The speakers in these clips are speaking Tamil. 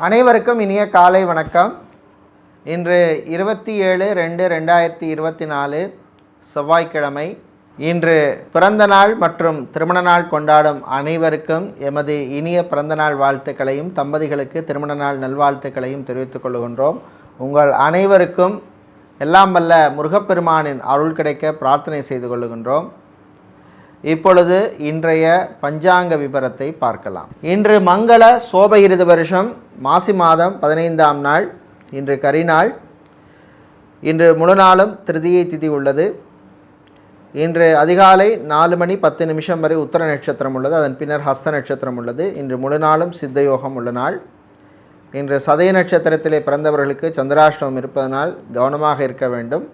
அனைவருக்கும் இனிய காலை வணக்கம். இன்று 27/2/2024 செவ்வாய்க்கிழமை. இன்று பிறந்த நாள் மற்றும் திருமண நாள் கொண்டாடும் அனைவருக்கும் எமது இனிய பிறந்த நாள் வாழ்த்துக்களையும் தம்பதிகளுக்கு திருமண நாள் நல்வாழ்த்துக்களையும் தெரிவித்துக் கொள்கின்றோம். உங்கள் அனைவருக்கும் எல்லாம் வல்ல முருகப்பெருமானின் அருள் கிடைக்க பிரார்த்தனை செய்து கொள்கின்றோம். இப்பொழுது இன்றைய பஞ்சாங்க விபரத்தை பார்க்கலாம். இன்று மங்கள சோபகிருது வருஷம் மாசி மாதம் 15ஆம் நாள். இன்று கரிநாள். இன்று முழு நாளும் திருதியை திதி உள்ளது. இன்று அதிகாலை 4 மணி 10 நிமிஷம் வரை உத்தர நட்சத்திரம் உள்ளது. அதன் பின்னர் ஹஸ்த நட்சத்திரம் உள்ளது. இன்று முழு நாளும் சித்தயோகம் உள்ள நாள். இன்று சதய நட்சத்திரத்திலே பிறந்தவர்களுக்கு சந்திராஷ்டமம் இருப்பதனால் கவனமாக இருக்க வேண்டும்.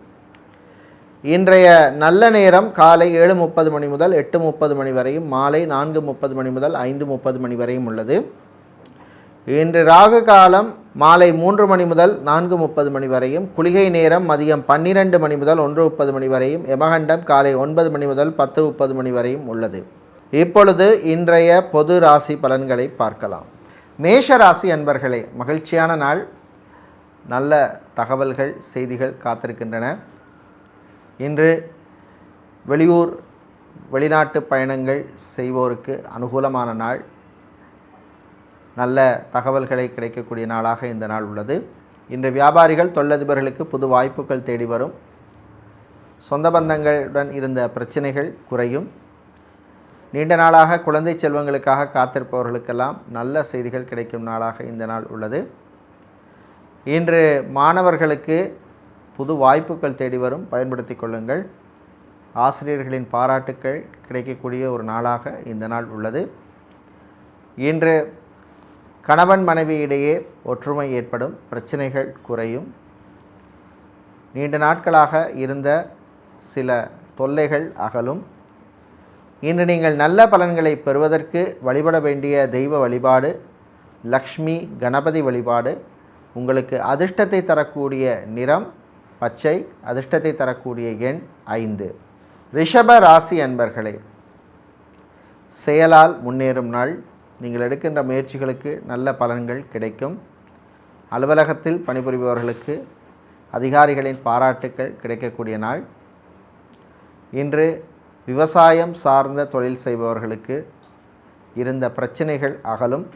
இன்றைய நல்ல நேரம் காலை 7:30 மணி முதல் 8:30 மணி வரையும், மாலை 4:30 மணி முதல் 5:30 மணி வரையும் உள்ளது. இன்று ராகு காலம் மாலை 3 மணி முதல் 4:30 மணி வரையும், குளிகை நேரம் மதியம் 12 மணி முதல் 1:30 மணி வரையும், யமகண்டம் காலை 9 மணி முதல் 10:30 மணி வரையும் உள்ளது. இப்பொழுது இன்றைய பொது ராசி பலன்களை பார்க்கலாம். மேஷ ராசி அன்பர்களே, மகிழ்ச்சியான நாள். நல்ல தகவல்கள் செய்திகள் காத்திருக்கின்றன. இன்று வெளியூர் வெளிநாட்டு பயணங்கள் செய்வோருக்கு அனுகூலமான நாள். நல்ல தகவல்களை கிடைக்கக்கூடிய நாளாக இந்த நாள் உள்ளது. இன்று வியாபாரிகள் தொழிலதிபர்களுக்கு புது வாய்ப்புகள் தேடி வரும். சொந்த பந்தங்களுடன் இருந்த பிரச்சனைகள் குறையும். நீண்ட நாளாக குழந்தை செல்வங்களுக்காக காத்திருப்பவர்களுக்கெல்லாம் நல்ல செய்திகள் கிடைக்கும் நாளாக இந்த நாள் உள்ளது. இன்று மாணவர்களுக்கு புது வாய்ப்புகள் தேடி வரும், பயன்படுத்தி கொள்ளுங்கள். ஆசிரியர்களின் பாராட்டுக்கள் கிடைக்கக்கூடிய ஒரு நாளாக இந்த நாள் உள்ளது. இன்று கணவன் மனைவி இடையே ஒற்றுமை ஏற்படும், பிரச்சனைகள் குறையும். நீண்ட நாட்களாக இருந்த சில தொல்லைகள் அகலும். இன்று நீங்கள் நல்ல பலன்களை பெறுவதற்கு வழிபட வேண்டிய தெய்வ வழிபாடு லக்ஷ்மி கணபதி வழிபாடு. உங்களுக்கு அதிர்ஷ்டத்தை தரக்கூடிய நிறம் பச்சை, அதிர்ஷ்டத்தை தரக்கூடிய எண் 5. ரிஷப ராசி அன்பர்களே, செயலால் முன்னேறும் நாள். நீங்கள் எடுக்கின்ற முயற்சிகளுக்கு நல்ல பலன்கள் கிடைக்கும். அலுவலகத்தில் பணிபுரிபவர்களுக்கு அதிகாரிகளின் பாராட்டுக்கள் கிடைக்கக்கூடிய நாள். இன்று விவசாயம் சார்ந்த தொழில் செய்பவர்களுக்கு இருந்த பிரச்சனைகள் அகலும்.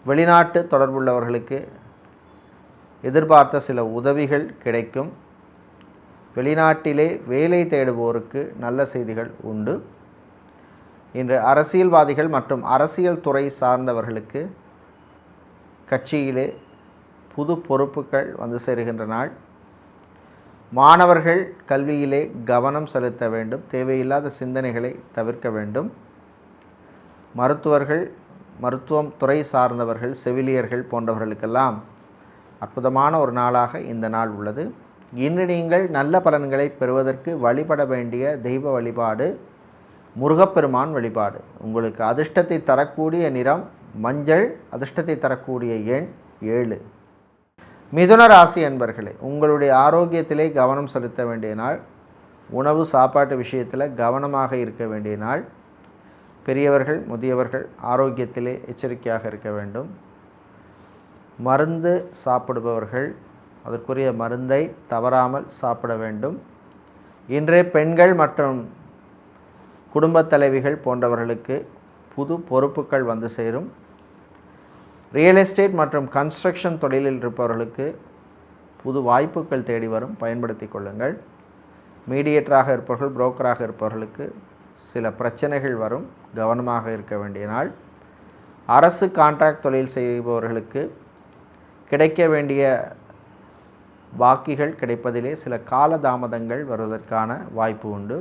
வெளிநாட்டு தொடர்புள்ளவர்களுக்கு எதிர்பார்த்த சில உதவிகள் கிடைக்கும். வெளிநாட்டிலே வேலை தேடுவோருக்கு நல்ல செய்திகள் உண்டு. இன்று அரசியல்வாதிகள் மற்றும் அரசியல் துறை சார்ந்தவர்களுக்கு கட்சியிலே புது பொறுப்புகள் வந்து சேருகின்ற நாள். மாணவர்கள் கல்வியிலே கவனம் செலுத்த வேண்டும். தேவையில்லாத சிந்தனைகளை தவிர்க்க வேண்டும். மருத்துவர்கள், மருத்துவம் துறை சார்ந்தவர்கள், செவிலியர்கள் போன்றவர்களுக்கெல்லாம் அற்புதமான ஒரு நாளாக இந்த நாள் உள்ளது. இன்று நீங்கள் நல்ல பலன்களை பெறுவதற்கு வழிபட வேண்டிய தெய்வ வழிபாடு முருகப்பெருமான் வழிபாடு. உங்களுக்கு அதிர்ஷ்டத்தை தரக்கூடிய நிறம் மஞ்சள், அதிர்ஷ்டத்தை தரக்கூடிய எண் 7. மிதுன ராசி அன்பர்களே, உங்களுடைய ஆரோக்கியத்திலே கவனம் செலுத்த வேண்டிய நாள். உணவு சாப்பாட்டு விஷயத்தில் கவனமாக இருக்க வேண்டிய நாள். பெரியவர்கள் முதியவர்கள் ஆரோக்கியத்திலே எச்சரிக்கையாக இருக்க வேண்டும். மருந்து சாப்பிடுபவர்கள் அதற்குரிய மருந்தை தவறாமல் சாப்பிட வேண்டும். இன்றே பெண்கள் மற்றும் குடும்பத் தலைவிகள் போன்றவர்களுக்கு புது பொறுப்புகள் வந்து சேரும். ரியல் எஸ்டேட் மற்றும் கன்ஸ்ட்ரக்ஷன் தொழிலில் இருப்பவர்களுக்கு புது வாய்ப்புகள் தேடி வரும், பயன்படுத்தி கொள்ளுங்கள். மீடியேட்டராக இருப்பவர்கள், புரோக்கராக இருப்பவர்களுக்கு சில பிரச்சனைகள் வரும், கவனமாக இருக்க வேண்டிய நாள். அரசு கான்ட்ராக்ட் தொழில் செய்பவர்களுக்கு கிடைக்க வேண்டிய பாக்கிகள் கிடைப்பதிலே சில காலதாமதங்கள் வருவதற்கான வாய்ப்பு உண்டு.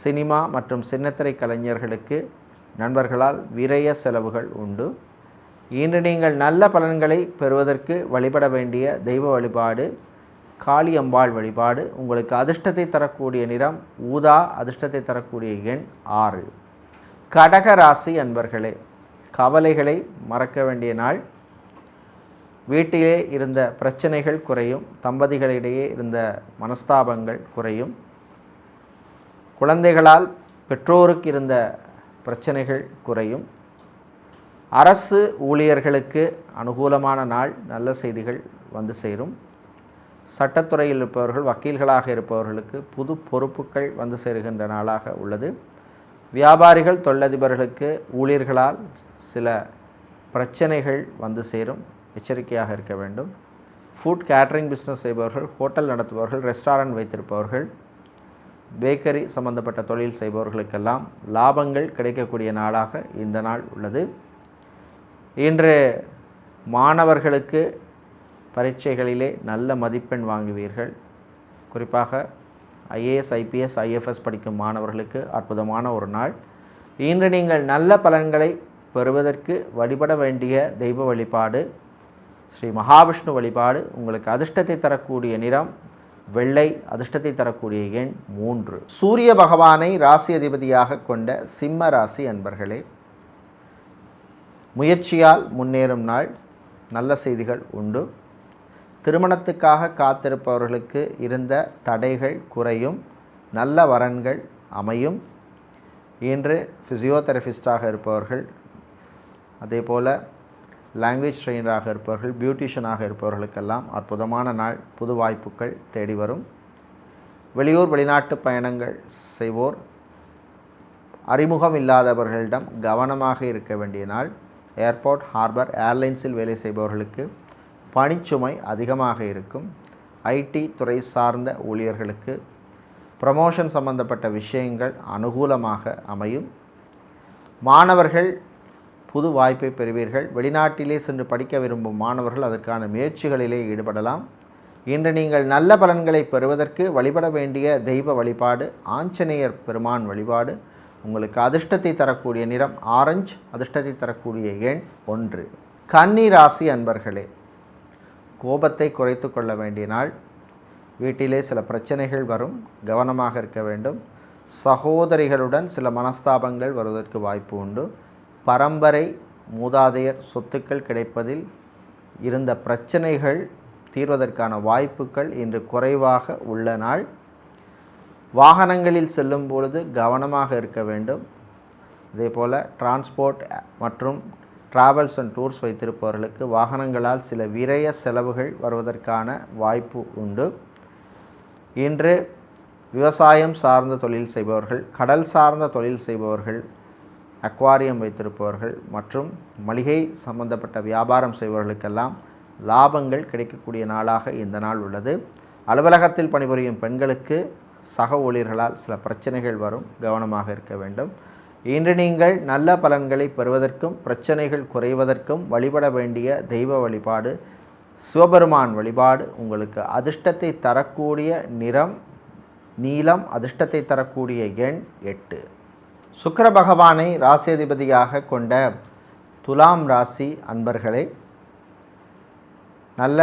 சினிமா மற்றும் சின்னத்திரை கலைஞர்களுக்கு நண்பர்களால் விரய செலவுகள் உண்டு. இன்று நீங்கள் நல்ல பலன்களை பெறுவதற்கு வழிபட வேண்டிய தெய்வ வழிபாடு காளியம்பாள் வழிபாடு. உங்களுக்கு அதிர்ஷ்டத்தை தரக்கூடிய நிறம் ஊதா, அதிர்ஷ்டத்தை தரக்கூடிய எண் 6. கடக ராசி அன்பர்களே, கவலைகளை மறக்க வேண்டிய நாள். வீட்டிலே இருந்த பிரச்சனைகள் குறையும். தம்பதிகளிடையே இருந்த மனஸ்தாபங்கள் குறையும். குழந்தைகளால் பெற்றோருக்கு இருந்த பிரச்சனைகள் குறையும். அரசு ஊழியர்களுக்கு அனுகூலமான நாள், நல்ல செய்திகள் வந்து சேரும். சட்டத்துறையில் இருப்பவர்கள், வக்கீல்களாக இருப்பவர்களுக்கு புது பொறுப்புகள் வந்து சேருகின்ற நாளாக உள்ளது. வியாபாரிகள், தொழிலதிபர்களுக்கு ஊழியர்களால் சில பிரச்சனைகள் வந்து சேரும், எச்சரிக்கையாக இருக்க வேண்டும். ஃபுட் கேட்ரிங் பிஸ்னஸ் செய்பவர்கள், ஹோட்டல் நடத்துபவர்கள், ரெஸ்டாரண்ட் வைத்திருப்பவர்கள், பேக்கரி சம்பந்தப்பட்ட தொழில் செய்பவர்களுக்கெல்லாம் லாபங்கள் கிடைக்கக்கூடிய நாளாக இந்த நாள் உள்ளது. இன்று மாணவர்களுக்கு பரீட்சைகளிலே நல்ல மதிப்பெண் வாங்குவீர்கள். குறிப்பாக ஐஏஎஸ், ஐபிஎஸ், ஐஎஃப்எஸ் படிக்கும் மாணவர்களுக்கு அற்புதமான ஒரு நாள். இன்று நீங்கள் நல்ல பலன்களை பெறுவதற்கு வழிபட வேண்டிய தெய்வ வழிபாடு ஸ்ரீ மகாவிஷ்ணு வழிபாடு. உங்களுக்கு அதிர்ஷ்டத்தை தரக்கூடிய நிறம் வெள்ளை, அதிர்ஷ்டத்தை தரக்கூடிய எண் 3. சூரிய பகவானை ராசி அதிபதியாக கொண்ட சிம்ம ராசி அன்பர்களே, முயற்சியால் முன்னேறும் நாள், நல்ல செய்திகள் உண்டு. திருமணத்துக்காக காத்திருப்பவர்களுக்கு இருந்த தடைகள் குறையும், நல்ல வரன்கள் அமையும். இன்று ஃபிசியோதெரபிஸ்டாக இருப்பவர்கள், அதே போல் லாங்குவேஜ் ட்ரெயினராக இருப்பவர்கள், பியூட்டிஷியனாக இருப்பவர்களுக்கெல்லாம் அற்புதமான நாள், புது வாய்ப்புகள் தேடி வரும். வெளியூர் வெளிநாட்டு பயணங்கள் செய்வோர், அறிமுகம் இல்லாதவர்களிடம் கவனமாக இருக்க வேண்டிய நாள். ஏர்போர்ட், ஹார்பர், ஏர்லைன்ஸில் வேலை செய்பவர்களுக்கு பணிச்சுமை அதிகமாக இருக்கும். ஐடி துறை சார்ந்த ஊழியர்களுக்கு ப்ரமோஷன் சம்பந்தப்பட்ட விஷயங்கள் அனுகூலமாக அமையும். மாணவர்கள் புது வாய்ப்பை பெறுவீர்கள். வெளிநாட்டிலே சென்று படிக்க விரும்பும் மாணவர்கள் அதற்கான முயற்சிகளிலே ஈடுபடலாம். இன்று நீங்கள் நல்ல பலன்களை பெறுவதற்கு வழிபட வேண்டிய தெய்வ வழிபாடு ஆஞ்சநேயர் பெருமான் வழிபாடு. உங்களுக்கு அதிர்ஷ்டத்தை தரக்கூடிய நிறம் ஆரஞ்சு, அதிர்ஷ்டத்தை தரக்கூடிய எண் 1. கன்னி ராசி அன்பர்களே, கோபத்தை குறைத்து கொள்ள வேண்டிய நாள். வீட்டிலே சில பிரச்சனைகள் வரும், கவனமாக இருக்க வேண்டும். சகோதரிகளுடன் சில மனஸ்தாபங்கள் வருவதற்கு வாய்ப்பு உண்டு. பரம்பரை மூதாதையர் சொத்துக்கள் கிடைப்பதில் இருந்த பிரச்சனைகள் தீர்வதற்கான வாய்ப்புகள் இன்று குறைவாக உள்ள நாள். வாகனங்களில் செல்லும் பொழுது கவனமாக இருக்க வேண்டும். இதே போல் டிரான்ஸ்போர்ட் மற்றும் ட்ராவல்ஸ் அண்ட் டூர்ஸ் வைத்திருப்பவர்களுக்கு வாகனங்களால் சில விரய செலவுகள் வருவதற்கான வாய்ப்பு உண்டு. இன்று விவசாயம் சார்ந்த தொழில் செய்பவர்கள், கடல் சார்ந்த தொழில் செய்பவர்கள், அக்வாரியம் வைத்திருப்பவர்கள் மற்றும் மளிகை சம்பந்தப்பட்ட வியாபாரம் செய்பவர்களுக்கெல்லாம் லாபங்கள் கிடைக்கக்கூடிய நாளாக இந்த நாள் உள்ளது. அலுவலகத்தில் பணிபுரியும் பெண்களுக்கு சக ஊழியர்களால் சில பிரச்சனைகள் வரும், கவனமாக இருக்க வேண்டும். இன்று நீங்கள் நல்ல பலன்களை பெறுவதற்கும் பிரச்சனைகள் குறைவதற்கும் வழிபட வேண்டிய தெய்வ வழிபாடு சிவபெருமான் வழிபாடு. உங்களுக்கு அதிர்ஷ்டத்தை தரக்கூடிய நிறம் நீலம், அதிர்ஷ்டத்தை தரக்கூடிய எண் 8. சுக்கிர பகவானை ராசியதிபதியாக கொண்ட துலாம் ராசி அன்பர்களே, நல்ல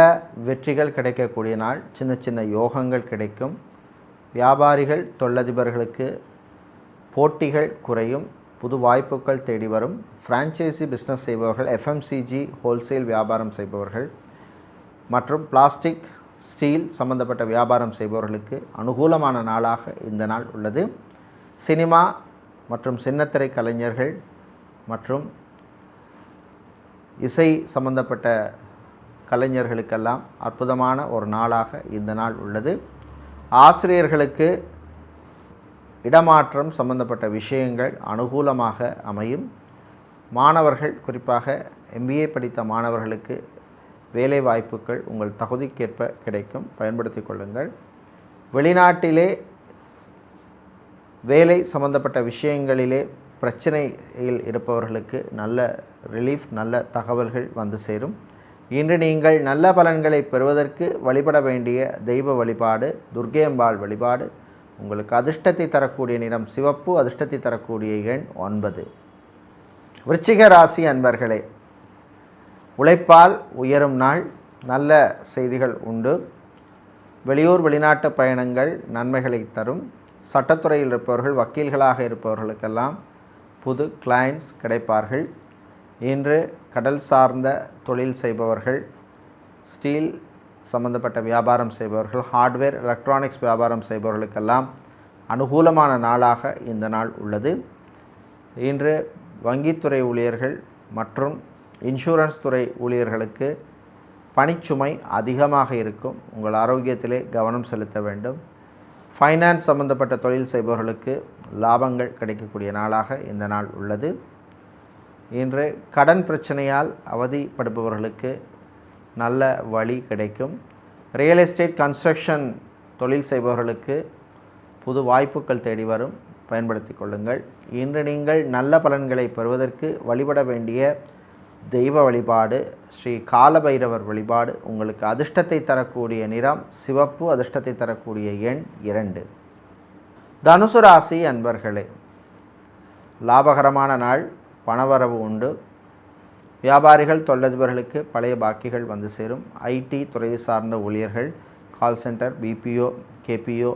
வெற்றிகள் கிடைக்கக்கூடிய நாள். சின்ன சின்ன யோகங்கள் கிடைக்கும். வியாபாரிகள், தொழிலதிபர்களுக்கு போட்டிகள் குறையும், புது வாய்ப்புகள் தேடி வரும். ஃப்ரான்ச்சைசி பிஸ்னஸ் செய்பவர்கள், எஃப்எம்சிஜி ஹோல்சேல் வியாபாரம் செய்பவர்கள் மற்றும் பிளாஸ்டிக், ஸ்டீல் சம்பந்தப்பட்ட வியாபாரம் செய்பவர்களுக்கு அனுகூலமான நாளாக இந்த நாள் உள்ளது. சினிமா மற்றும் சின்னத்திரை கலைஞர்கள் மற்றும் இசை சம்பந்தப்பட்ட கலைஞர்களுக்கெல்லாம் அற்புதமான ஒரு நாளாக இந்த நாள் உள்ளது. ஆசிரியர்களுக்கு இடமாற்றம் சம்பந்தப்பட்ட விஷயங்கள் அனுகூலமாக அமையும். மாணவர்கள், குறிப்பாக MBA படித்த மாணவர்களுக்கு வேலை வாய்ப்புகள் உங்கள் தகுதிக்கேற்ப கிடைக்கும், பயன்படுத்தி கொள்ளுங்கள். வெளிநாட்டிலே வேலை சம்பந்தப்பட்ட விஷயங்களிலே பிரச்சனையில் இருப்பவர்களுக்கு நல்ல ரிலீஃப், நல்ல தகவல்கள் வந்து சேரும். இன்று நீங்கள் நல்ல பலன்களை பெறுவதற்கு வழிபட வேண்டிய தெய்வ வழிபாடு துர்க்கை அம்பாள் வழிபாடு. உங்களுக்கு அதிர்ஷ்டத்தை தரக்கூடிய நிறம் சிவப்பு, அதிர்ஷ்டத்தை தரக்கூடிய எண் 9. விருச்சிக ராசி அன்பர்களே, உழைப்பால் உயரும் நாள், நல்ல செய்திகள் உண்டு. வெளியூர் வெளிநாட்டு பயணங்கள் நன்மைகளை தரும். சட்டத்துறையில் இருப்பவர்கள், வக்கீல்களாக இருப்பவர்களுக்கெல்லாம் புது கிளைண்ட்ஸ் கிடைப்பார்கள். இன்று கடல் சார்ந்த தொழில் செய்பவர்கள், ஸ்டீல் சம்பந்தப்பட்ட வியாபாரம் செய்பவர்கள், ஹார்ட்வேர், எலக்ட்ரானிக்ஸ் வியாபாரம் செய்பவர்களுக்கெல்லாம் அனுகூலமான நாளாக இந்த நாள் உள்ளது. இன்று வங்கித்துறை ஊழியர்கள், மற்றும் இன்சூரன்ஸ் துறை ஊழியர்களுக்கு பணிச்சுமை அதிகமாக இருக்கும். உங்கள் ஆரோக்கியத்திலே கவனம் செலுத்த வேண்டும். ஃபைனான்ஸ் சம்பந்தப்பட்ட தொழில் செய்பவர்களுக்கு லாபங்கள் கிடைக்கக்கூடிய நாளாக இந்த நாள் உள்ளது. இன்று கடன் பிரச்சனையால் அவதிப்படுபவர்களுக்கு நல்ல வழி கிடைக்கும். ரியல் எஸ்டேட் கன்ஸ்ட்ரக்ஷன் தொழில் செய்பவர்களுக்கு புது வாய்ப்புகள் தேடி வரும், பயன்படுத்தி கொள்ளுங்கள். இன்று நீங்கள் நல்ல பலன்களை பெறுவதற்கு வழிபட வேண்டிய தெய்வ வழிபாடு ஸ்ரீ காலபைரவர் வழிபாடு. உங்களுக்கு அதிர்ஷ்டத்தை தரக்கூடிய நிறம் சிவப்பு, அதிர்ஷ்டத்தை தரக்கூடிய எண் 2. தனுசு ராசி அன்பர்களே, லாபகரமான நாள், பணவரவு உண்டு. வியாபாரிகள், தொழிலதிபர்களுக்கு பழைய பாக்கிகள் வந்து சேரும். ஐடி துறையை சார்ந்த ஊழியர்கள், கால் சென்டர், பிபிஓ, கேபிஓ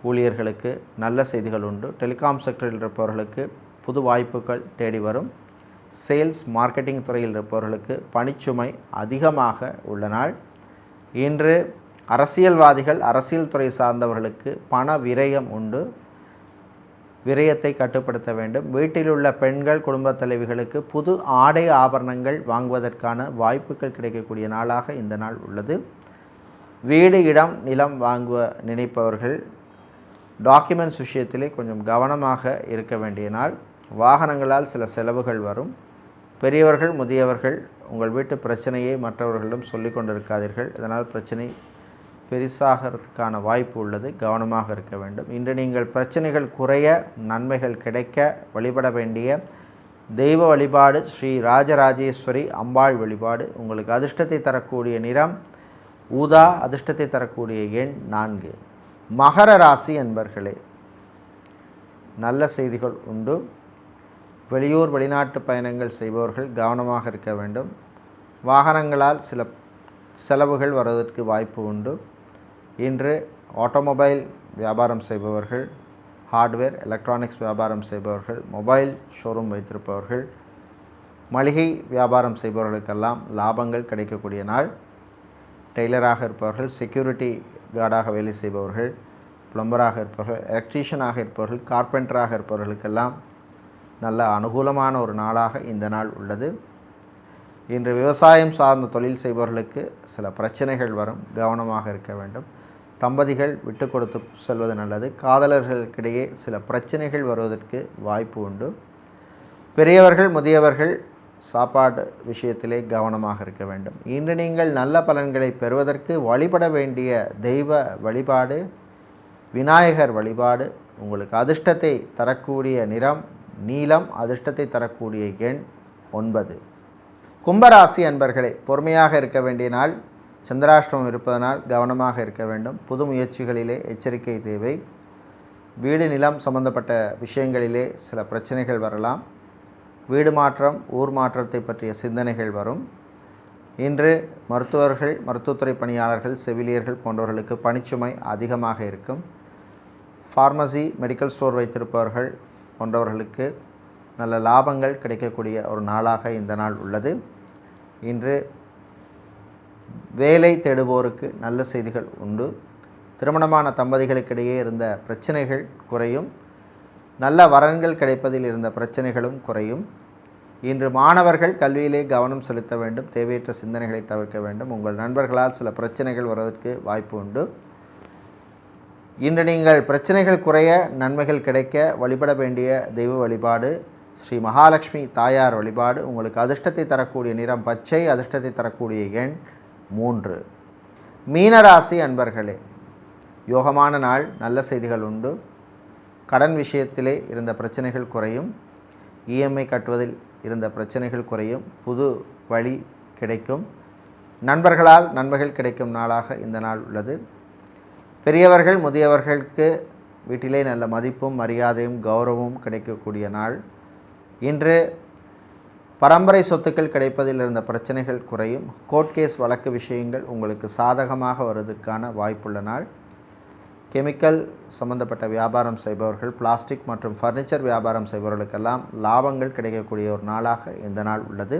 ஊழியர்களுக்கு நல்ல செய்திகள் உண்டு. டெலிகாம் செக்டரில் இருப்பவர்களுக்கு புது வாய்ப்புகள் தேடி வரும். சேல்ஸ் மார்க்கெட்டிங் துறையில் இருப்பவர்களுக்கு பணிச்சுமை அதிகமாக உள்ள நாள். இன்று அரசியல்வாதிகள், அரசியல் துறை சார்ந்தவர்களுக்கு பண விரயம் உண்டு. விரயத்தை கட்டுப்படுத்த வேண்டும். வீட்டில் உள்ள பெண்கள், குடும்பத் தலைவிகளுக்கு புது ஆடை ஆபரணங்கள் வாங்குவதற்கான வாய்ப்புகள் கிடைக்கக்கூடிய நாளாக இந்த நாள் உள்ளது. வீடு, இடம், நிலம் வாங்குவ நினைப்பவர்கள் டாக்குமெண்ட்ஸ் விஷயத்திலே கொஞ்சம் கவனமாக இருக்க வேண்டிய நாள். வாகனங்களால் சில செலவுகள் வரும். பெரியவர்கள், முதியவர்கள் உங்கள் வீட்டு பிரச்சனையை மற்றவர்களிடம் சொல்லிக் கொண்டிருக்காதீர்கள். இதனால் பிரச்சனை பெரிசாகிறதுக்கான வாய்ப்பு உள்ளது. கவனமாக இருக்க வேண்டும். இன்று நீங்கள் பிரச்சனைகள் குறைய, நன்மைகள் கிடைக்க வழிபட வேண்டிய தெய்வ வழிபாடு ஸ்ரீ ராஜராஜேஸ்வரி அம்பாள் வழிபாடு. உங்களுக்கு அதிர்ஷ்டத்தை தரக்கூடிய நிறம் ஊதா, அதிர்ஷ்டத்தை தரக்கூடிய எண் 4. மகர ராசி அன்பர்களே, நல்ல செய்திகள் உண்டு. வெளியூர், வெளிநாட்டு பயணங்கள் செய்பவர்கள் கவனமாக இருக்க வேண்டும். வாகனங்களால் சில செலவுகள் வருவதற்கு வாய்ப்பு உண்டு. இன்று ஆட்டோமொபைல் வியாபாரம் செய்பவர்கள், ஹார்ட்வேர், எலக்ட்ரானிக்ஸ் வியாபாரம் செய்பவர்கள், மொபைல் ஷோரூம் வைத்திருப்பவர்கள், மளிகை வியாபாரம் செய்பவர்களுக்கெல்லாம் லாபங்கள் கிடைக்கக்கூடிய நாள். டெய்லராக இருப்பவர்கள், செக்யூரிட்டி கார்டாக வேலை செய்பவர்கள், பிளம்பராக இருப்பவர்கள், எலக்ட்ரீஷியனாக இருப்பவர்கள், கார்பெண்டராக இருப்பவர்களுக்கெல்லாம் நல்ல அனுகூலமான ஒரு நாளாக இந்த நாள் உள்ளது. இன்று விவசாயம் சார்ந்த தொழில் செய்பவர்களுக்கு சில பிரச்சனைகள் வரும், கவனமாக இருக்க வேண்டும். தம்பதிகள் விட்டு கொடுத்து செல்வது நல்லது. காதலர்களுக்கிடையே சில பிரச்சனைகள் வருவதற்கு வாய்ப்பு உண்டு. பெரியவர்கள், முதியவர்கள் சாப்பாடு விஷயத்திலே கவனமாக இருக்க வேண்டும். இன்று நீங்கள் நல்ல பலன்களை பெறுவதற்கு வழிபட வேண்டிய தெய்வ வழிபாடு விநாயகர் வழிபாடு. உங்களுக்கு அதிர்ஷ்டத்தை தரக்கூடிய நிறம் நீலம், அதிர்ஷ்டத்தை தரக்கூடிய எண் 9. கும்பராசி அன்பர்களே, பொறுமையாக இருக்க வேண்டிய நாள். சந்திராஷ்டமம் இருப்பதனால் கவனமாக இருக்க வேண்டும். புது முயற்சிகளிலே எச்சரிக்கை தேவை. வீடு, நிலம் சம்பந்தப்பட்ட விஷயங்களிலே சில பிரச்சனைகள் வரலாம். வீடு மாற்றம், ஊர் மாற்றத்தை பற்றிய சிந்தனைகள் வரும். இன்று மருத்துவர்கள், மருத்துவத்துறை பணியாளர்கள், செவிலியர்கள் போன்றவர்களுக்கு பணிச்சுமை அதிகமாக இருக்கும். ஃபார்மசி, மெடிக்கல் ஸ்டோர் வைத்திருப்பவர்கள் போன்றவர்களுக்கு நல்ல லாபங்கள் கிடைக்கக்கூடிய ஒரு நாளாக இந்த நாள் உள்ளது. இன்று வேலை தேடுவோருக்கு நல்ல செய்திகள் உண்டு. திருமணமான தம்பதிகளுக்கிடையே இருந்த பிரச்சனைகள் குறையும். நல்ல வரன்கள் கிடைப்பதில் இருந்த பிரச்சனைகளும் குறையும். இன்று மாணவர்கள் கல்வியிலே கவனம் செலுத்த வேண்டும். தேவையற்ற சிந்தனைகளை தவிர்க்க வேண்டும். உங்கள் நண்பர்களால் சில பிரச்சனைகள் வருவதற்கு வாய்ப்பு உண்டு. இன்று நீங்கள் பிரச்சனைகள் குறைய, நன்மைகள் கிடைக்க வழிபட வேண்டிய தெய்வ வழிபாடு ஸ்ரீ மகாலட்சுமி தாயார் வழிபாடு. உங்களுக்கு அதிர்ஷ்டத்தை தரக்கூடிய நிறம் பச்சை, அதிர்ஷ்டத்தை தரக்கூடிய எண் 3. மீனராசி அன்பர்களே, யோகமான நாள், நல்ல செய்திகள் உண்டு. கடன் விஷயத்திலே இருந்த பிரச்சனைகள் குறையும். இஎம்ஐ கட்டுவதில் இருந்த பிரச்சனைகள் குறையும். புது வழி கிடைக்கும். நண்பர்களால் நன்மைகள் கிடைக்கும் நாளாக இந்த நாள் உள்ளது. பெரியவர்கள், முதியவர்களுக்கு வீட்டிலே நல்ல மதிப்பும் மரியாதையும் கௌரவமும் கிடைக்கக்கூடிய நாள். இன்று பரம்பரை சொத்துக்கள் கிடைப்பதில் இருந்த பிரச்சனைகள் குறையும். கோர்ட் கேஸ் வழக்கு விஷயங்கள் உங்களுக்கு சாதகமாக வருவதற்கான வாய்ப்புள்ள நாள். கெமிக்கல் சம்பந்தப்பட்ட வியாபாரம் செய்பவர்கள், பிளாஸ்டிக் மற்றும் ஃபர்னிச்சர் வியாபாரம் செய்பவர்களுக்கெல்லாம் லாபங்கள் கிடைக்கக்கூடிய ஒரு நாளாக இந்த நாள் உள்ளது.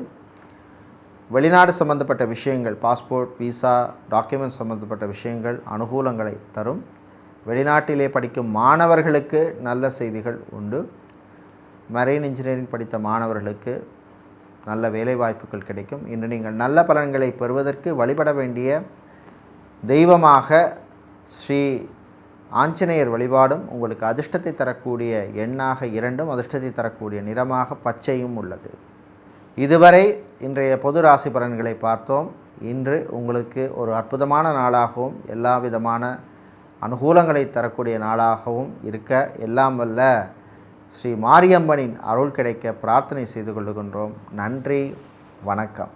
வெளிநாடு சம்பந்தப்பட்ட விஷயங்கள், பாஸ்போர்ட், விசா, டாக்குமெண்ட்ஸ் சம்பந்தப்பட்ட விஷயங்கள் அனுகூலங்களை தரும். வெளிநாட்டிலே படிக்கும் மாணவர்களுக்கு நல்ல செய்திகள் உண்டு. மரைன் இன்ஜினியரிங் படித்த மாணவர்களுக்கு நல்ல வேலை வாய்ப்புகள் கிடைக்கும். இன்று நீங்கள் நல்ல பலன்களை பெறுவதற்கு வழிபட வேண்டிய தெய்வமாக ஸ்ரீ ஆஞ்சநேயர் வழிபாடும் உங்களுக்கு அதிர்ஷ்டத்தை தரக்கூடிய எண்ணாக 2ம் அதிர்ஷ்டத்தை தரக்கூடிய நிறமாக பச்சையும் உள்ளது. இதுவரை இன்றைய பொது ராசி பலன்களை பார்த்தோம். இன்று உங்களுக்கு ஒரு அற்புதமான நாளாகவும் எல்லா விதமான அனுகூலங்களை தரக்கூடிய நாளாகவும் இருக்க எல்லாம் வல்ல ஸ்ரீ மாரியம்மனின் அருள் கிடைக்க பிரார்த்தனை செய்து கொள்கின்றோம். நன்றி, வணக்கம்.